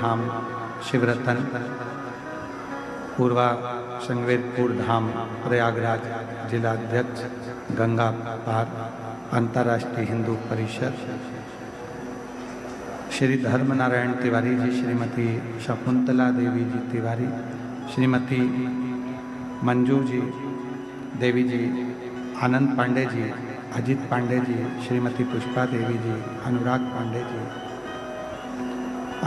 धाम शिवरतन, पूर्वा संवेदपुर धाम प्रयागराज जिलाध्यक्ष गंगा पार अंतर्राष्ट्रीय हिंदू परिषद, श्री धर्मनारायण तिवारी जी, श्रीमती शकुंतला देवी जी तिवारी, श्रीमती मंजू जी देवी जी, आनंद पांडे जी, अजित पांडे जी, श्रीमती पुष्पा देवी जी, अनुराग पांडे जी,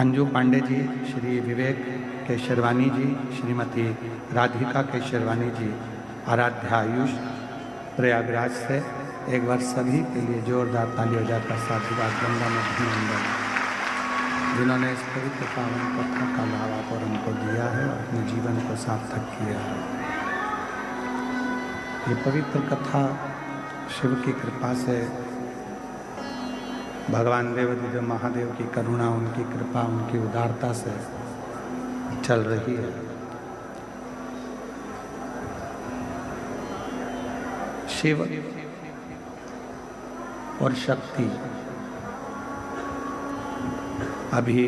अंजू पांडे जी, श्री विवेक केशरवानी जी, श्रीमती राधिका केशरवानी जी, आराध्या आयुष प्रयागराज से। एक बार सभी के लिए जोरदार तालियों जाकर साधुवाद गंगा में अभिनंदन, जिन्होंने इस पवित्र पावन कथा का लाभ आप और उनको दिया है और अपने जीवन को सार्थक किया है। ये पवित्र कथा शिव की कृपा से, भगवान देवाधिदेव महादेव की करुणा, उनकी कृपा, उनकी उदारता से चल रही है। शिव और शक्ति। अभी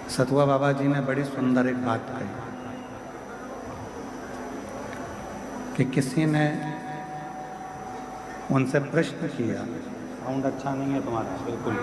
सतुआ बाबा जी ने बड़ी सुंदर एक बात कही कि किसी ने उनसे प्रश्न किया, साउंड अच्छा नहीं है तुम्हारा बिल्कुल।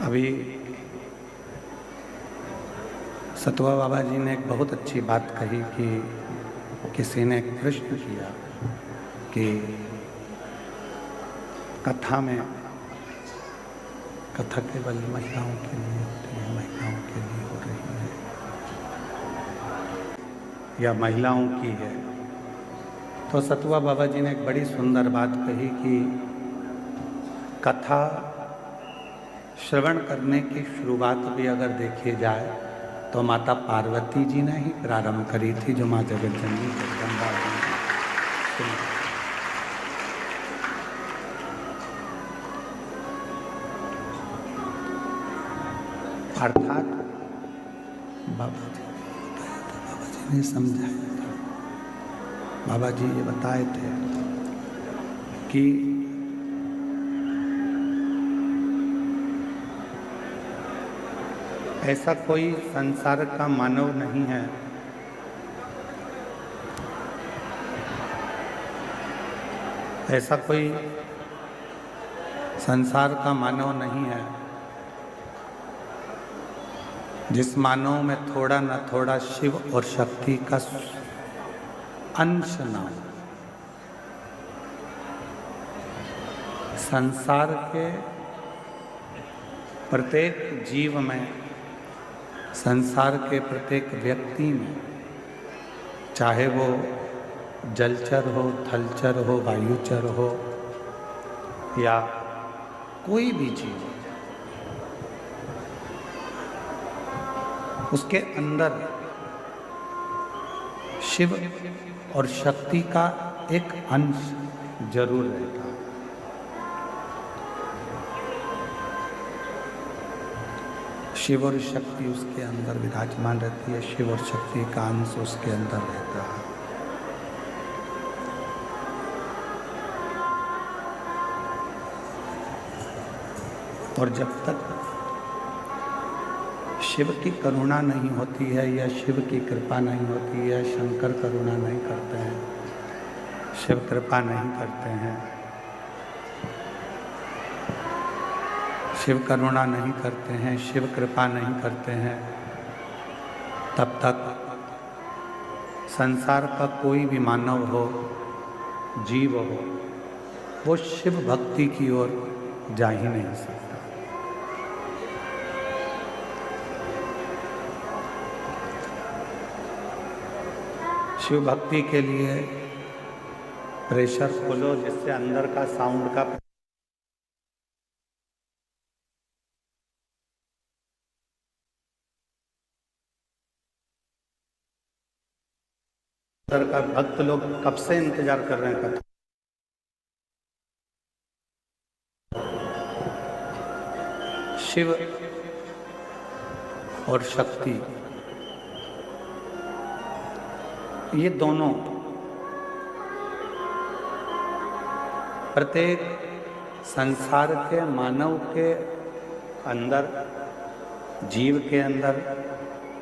अभी सतुआ बाबा जी ने एक बहुत अच्छी बात कही कि किसी ने एक प्रश्न किया कि कथा में, कथा केवल महिलाओं के लिए होती है, महिलाओं के लिए हो रही है या महिलाओं की है। तो सतुआ बाबा जी ने एक बड़ी सुंदर बात कही कि कथा श्रवण करने की शुरुआत भी अगर देखी जाए तो माता पार्वती जी ने ही प्रारंभ करी थी, जो माँ जगत जननी जगदम्बा है। अर्थात बाबा जी ने समझाया था, बाबा जी ये बताए थे कि ऐसा कोई संसार का मानव नहीं है ऐसा कोई संसार का मानव नहीं है जिस मानव में थोड़ा न थोड़ा शिव और शक्ति का अंश न हो। संसार के प्रत्येक जीव में, संसार के प्रत्येक व्यक्ति में, चाहे वो जलचर हो, थलचर हो, वायुचर हो या कोई भी जीव, उसके अंदर शिव और शक्ति का एक अंश जरूर रहता है। शिव और शक्ति उसके अंदर विराजमान रहती है, शिव और शक्ति का अंश उसके अंदर रहता है। और जब तक शिव की करुणा नहीं होती है या शिव की कृपा नहीं होती है, शंकर करुणा नहीं करते हैं, शिव कृपा नहीं करते हैं, शिव करुणा नहीं करते हैं, शिव कृपा नहीं करते हैं, तब तक संसार का कोई भी मानव हो, जीव हो, वो शिव भक्ति की ओर जा ही नहीं सकता। शिव भक्ति के लिए प्रेशर खोलो जिससे अंदर का साउंड का अंदर का भक्त लोग कब से इंतजार कर रहे हैं कथा। शिव और शक्ति ये दोनों प्रत्येक संसार के मानव के अंदर, जीव के अंदर,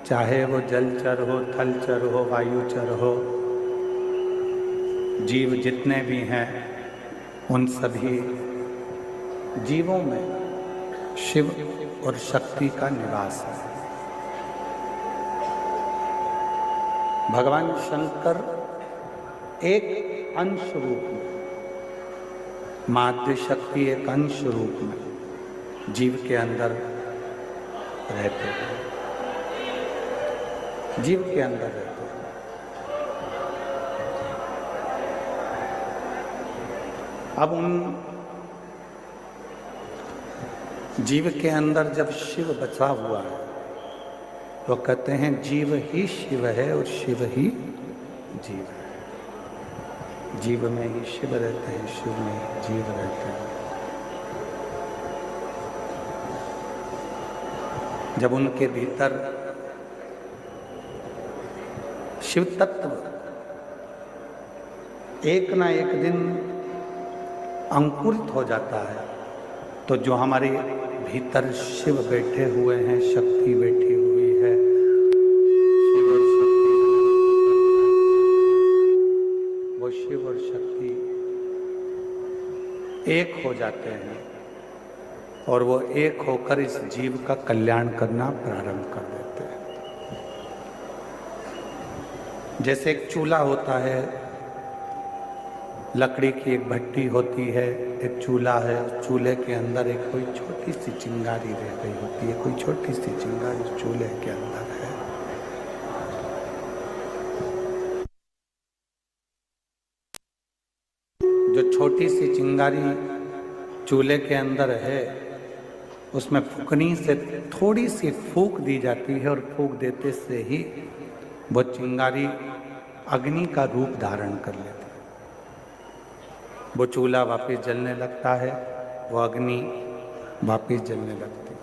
चाहे वो जलचर हो, थलचर हो, वायुचर हो, जीव जितने भी हैं उन सभी जीवों में शिव और शक्ति का निवास है। भगवान शंकर एक अंश रूप में, माध्य शक्ति एक अंश रूप में जीव के अंदर रहते हैं, जीव के अंदर रहते हैं। अब उन जीव के अंदर जब शिव बचा हुआ है तो कहते हैं जीव ही शिव है और शिव ही जीव है। जीव में ही शिव रहते हैं, शिव में ही जीव रहते हैं। जब उनके भीतर शिव तत्व एक ना एक दिन अंकुरित हो जाता है तो जो हमारे भीतर शिव बैठे हुए हैं, शक्ति बैठी हुई है, शिव और शक्ति, वो शिव और शक्ति एक हो जाते हैं और वो एक होकर इस जीव का कल्याण करना प्रारंभ कर देते हैं। जैसे एक चूल्हा होता है, लकड़ी की एक भट्टी होती है, एक चूल्हा है, चूल्हे के अंदर एक कोई छोटी सी चिंगारी रह गई होती है, कोई छोटी सी चिंगारी चूल्हे के अंदर है। जो छोटी सी चिंगारी चूल्हे के अंदर है उसमें फूकनी से थोड़ी सी फूक दी जाती है और फूक देते से ही वो चिंगारी अग्नि का रूप धारण कर लेती है। वो चूल्हा वापस जलने लगता है, वो अग्नि वापस जलने लगती है।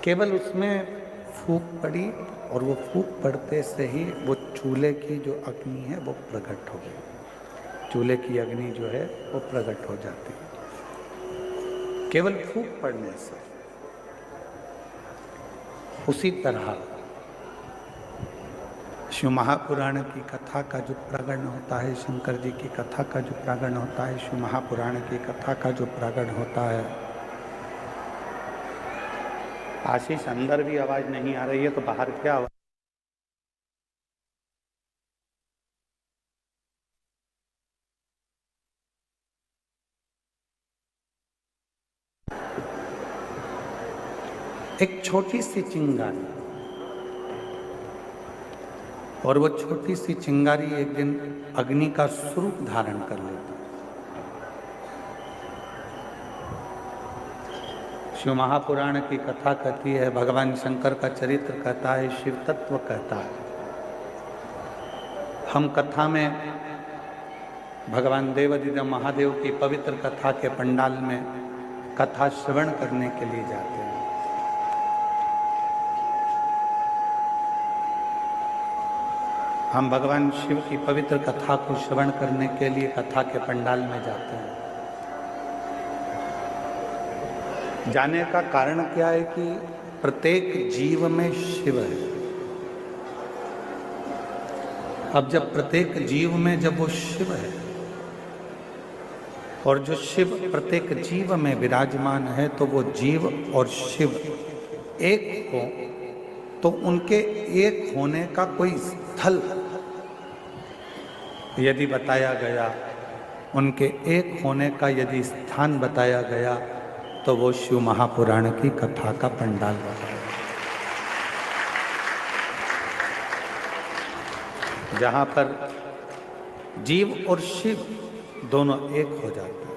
केवल उसमें फूक पड़ी और वो फूक पड़ते से ही वो चूल्हे की जो अग्नि है वो प्रकट हो गई। चूल्हे की अग्नि जो है वो प्रकट हो जाती है केवल फूक पड़ने से। उसी तरह शिव महापुराण की कथा का जो प्रागण होता है, शंकर जी की कथा का जो प्रागण होता है, शिव महापुराण की कथा का जो प्रागण होता है। आशीष, अंदर भी आवाज नहीं आ रही है तो बाहर क्या आवाज? एक छोटी सी चिंगारी, और वो छोटी सी चिंगारी एक दिन अग्नि का स्वरूप धारण कर लेती। शिव महापुराण की कथा कहती है, भगवान शंकर का चरित्र कहता है, शिव तत्व कहता है। हम कथा में भगवान देवाधिदेव महादेव की पवित्र कथा के पंडाल में कथा श्रवण करने के लिए जाते हैं। हम भगवान शिव की पवित्र कथा को श्रवण करने के लिए कथा के पंडाल में जाते हैं। जाने का कारण क्या है कि प्रत्येक जीव में शिव है। अब जब प्रत्येक जीव में जब वो शिव है और जो शिव प्रत्येक जीव में विराजमान है, तो वो जीव और शिव एक हो तो उनके एक होने का कोई स्थल यदि बताया गया, उनके एक होने का यदि स्थान बताया गया, तो वो शिव महापुराण की कथा का पंडाल बताया। जहाँ पर जीव और शिव दोनों एक हो जाते हैं,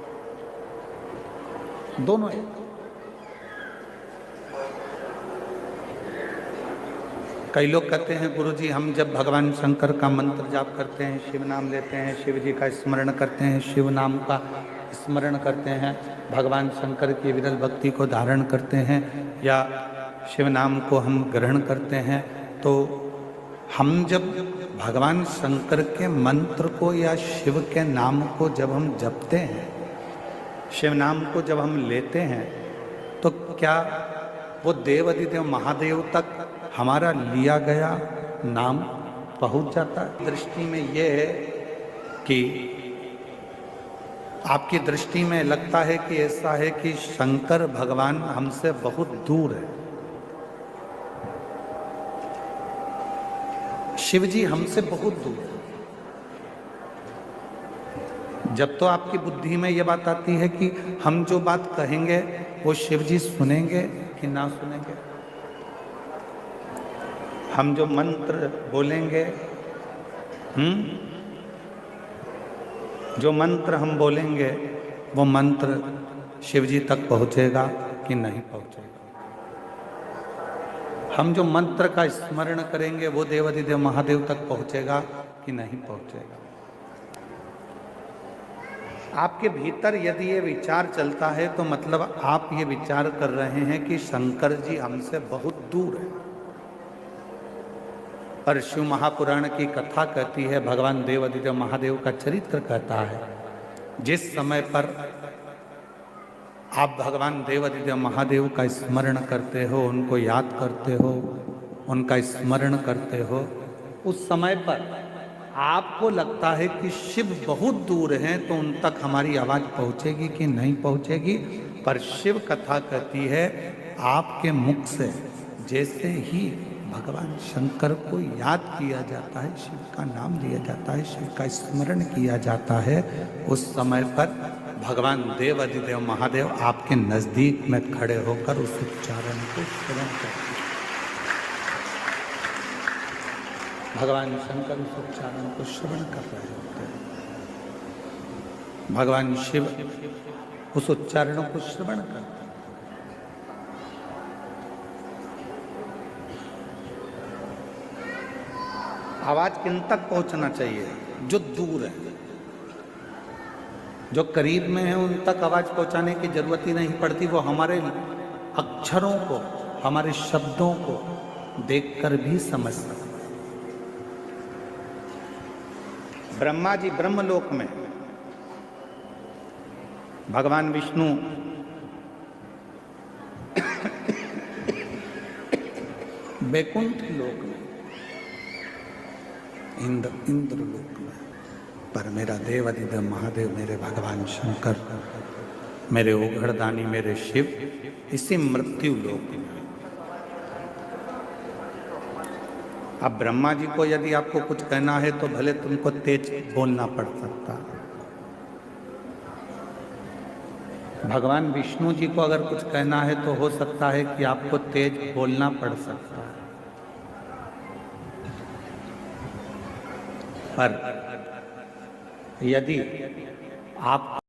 दोनों एक। कई लोग कहते हैं गुरुजी हम जब भगवान शंकर का मंत्र जाप करते हैं, शिव नाम लेते हैं, शिव जी का स्मरण करते हैं, शिव नाम का स्मरण करते हैं, भगवान शंकर की विरल भक्ति को धारण करते हैं या शिव नाम को हम ग्रहण करते हैं, तो हम जब भगवान शंकर के मंत्र को या शिव के नाम को जब हम जपते हैं, शिव नाम को जब हम लेते हैं, तो क्या वो देव अधिदेव महादेव तक हमारा लिया गया नाम पहुंच जाता है? दृष्टि में ये है कि आपकी दृष्टि में लगता है कि ऐसा है कि शंकर भगवान हमसे बहुत दूर है, शिव जी हमसे बहुत दूर है। जब तो आपकी बुद्धि में यह बात आती है कि हम जो बात कहेंगे वो शिव जी सुनेंगे कि ना सुनेंगे, हम जो मंत्र बोलेंगे, जो मंत्र हम बोलेंगे वो मंत्र शिव जी तक पहुंचेगा कि नहीं पहुंचेगा, हम जो मंत्र का स्मरण करेंगे वो देवाधिदेव महादेव तक पहुंचेगा कि नहीं पहुंचेगा। आपके भीतर यदि ये विचार चलता है तो मतलब आप ये विचार कर रहे हैं कि शंकर जी हमसे बहुत दूर है। पर शिव महापुराण की कथा कहती है, भगवान देवाधिदेव महादेव का चरित्र कहता है, जिस समय पर आप भगवान देवाधिदेव महादेव का स्मरण करते हो, उनको याद करते हो, उनका स्मरण करते हो, उस समय पर आपको लगता है कि शिव बहुत दूर हैं, तो उन तक हमारी आवाज़ पहुंचेगी कि नहीं पहुंचेगी। पर शिव कथा कहती है आपके मुख से जैसे ही भगवान शंकर को याद किया जाता है, शिव का नाम लिया जाता है, शिव का स्मरण किया जाता है, उस समय पर भगवान देवाधिदेव महादेव आपके नजदीक में खड़े होकर उस उच्चारण को श्रवण करते हैं। भगवान शंकर उस उच्चारण को श्रवण कर रहे होते हैं, भगवान शिव उस उच्चारणों को श्रवण करते हैं। आवाज किन तक पहुंचना चाहिए? जो दूर है, जो करीब में है उन तक आवाज पहुंचाने की जरूरत ही नहीं पड़ती, वो हमारे अक्षरों को, हमारे शब्दों को देखकर भी समझ सकते। ब्रह्मा जी ब्रह्मलोक में, भगवान विष्णु बैकुंठ लोक में, इंद्र लोक में, पर मेरा देवाधिदेव महादेव, मेरे भगवान शंकर, मेरे ओघड़दानी, मेरे शिव इसी मृत्यु लोक में। अब ब्रह्मा जी को यदि आपको कुछ कहना है तो भले तुमको तेज बोलना पड़ सकता है, भगवान विष्णु जी को अगर कुछ कहना है तो हो सकता है कि आपको तेज बोलना पड़ सकता है, पर यदि आप